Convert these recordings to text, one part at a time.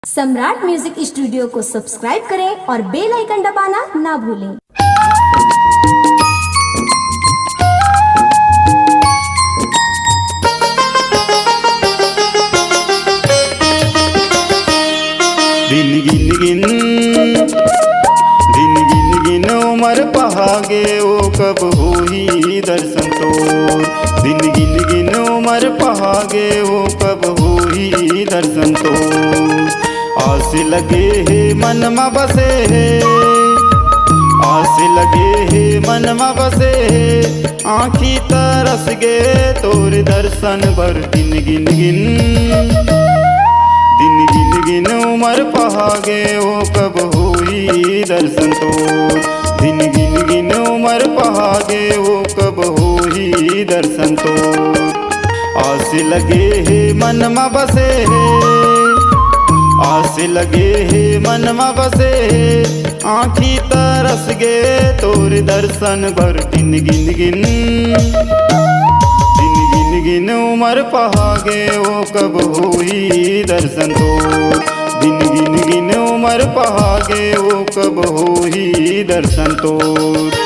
सम्राट music studio को subscribe करें और बेल आइकन दबाना ना भूलें। दिन गिन गिन उमर पहागे ओ कब होई दर्शन तोर। दिन गिन गिन उमर पहागे ओ कब होई दर्शन तोर। आस लगे है मन में बसे है, आस लगे है मन में बसे है। आँखी तरस गे तोर दर्शन बर। दिन गिन गिन उमर पहागे ओ कब होई दर्शन तोर। दिन गिन उमर पहागे ओ कब होई दर्शन तोर। आस लगे है मन में बसे है, आस लगे है मन में बसे है। आँखी तरस गे तोर दर्शन बर। दिन गिन उमर पहागे ओ कब होई दर्शन तोर। दिन गिन उमर पहागे ओ कब होई दर्शन तोर।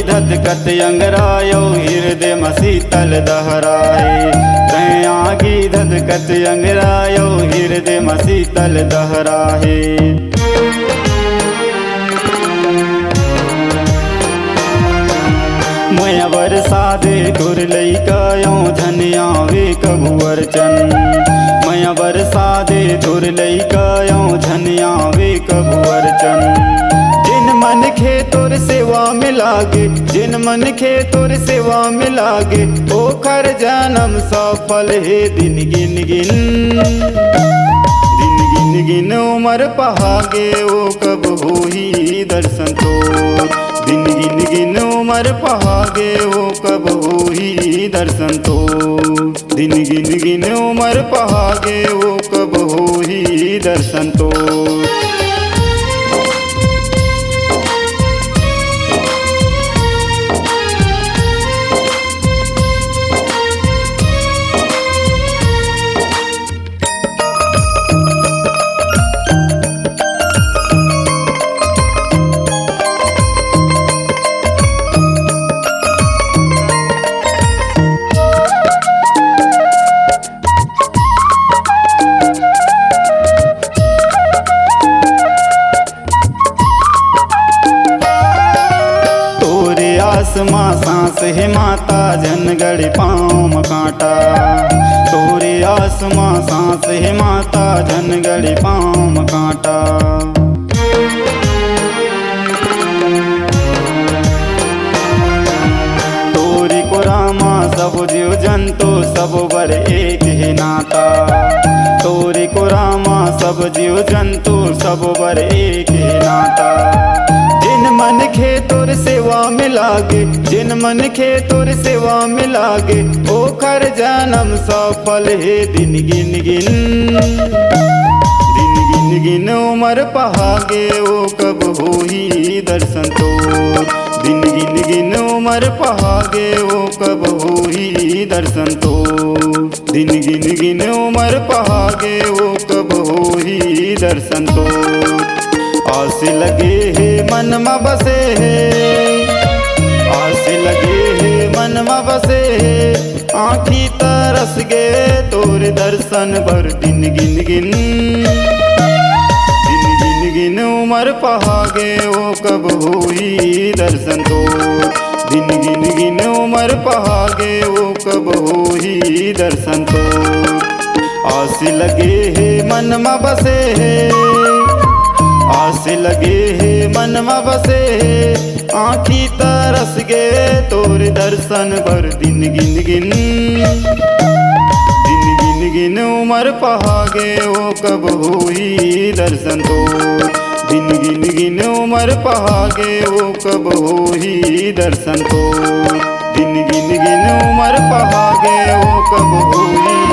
धधकत अंगरायो हृदय में शीतल दहराए। तय आगी धधकत अंगरायो हृदय में शीतल दहराए। मैं बरसा दे तुर लइकायो धनिया वे कबुअर चन। मैं बरसा दे तुर लइकायो धनिया वे कबुअर चन। जिन मन खे तोर सेवा में लागे, जिन मन खे तोर सेवा में लागे। ओखर जन्म सफल है। दिन गिन उमर पहागे ओ कब होई दर्शन तोर। दिन गिन उमर पहागे ओ कब होई दर्शन तोर। दिन गिन उमर पहागे ओ कब होई दर्शन तोर। आसमां सांस है माता जनगढ़ पाँव में कांटा। तोरे आसमां सांस है माता जनगढ़ पाँव में कांटा। तोरी को रामा सब जीव जंतु सब बर एक है नाता। तोरी को रामा सब जीव जंतु सब बर एक है नाता। जिन मन खे तोर सेवा में लागे, जिन मन खे तोर सेवा में लागे। ओखर जन्म सफल है। दिन गिन उमर पहागे ओ कब होई दर्शन तोर। दिन गिन उमर पहागे ओ कब होई दर्शन तोर। दिन गिन उमर पहागे ओ कब होई दर्शन तोर। आस लगे है मन में बसे है, आस लगे है मन में बसे है। आँखी तरस गे तोर दर्शन बर। दिन गिन उमर पहागे ओ कब होई दर्शन तोर। दिन गिन उमर पहागे ओ कब होई दर्शन तोर। आस लगे है मन में बसे है, आस लगे है मन में बसे है। आँखी तरस गे तोर दर्शन बर। दिन गिन पहागे वो कब होई दर्शन तोर। दिन गिन गिन उमर पहागे वो कब होई दर्शन तोर। दिन गिन गिन उमर पहागे वो कब होई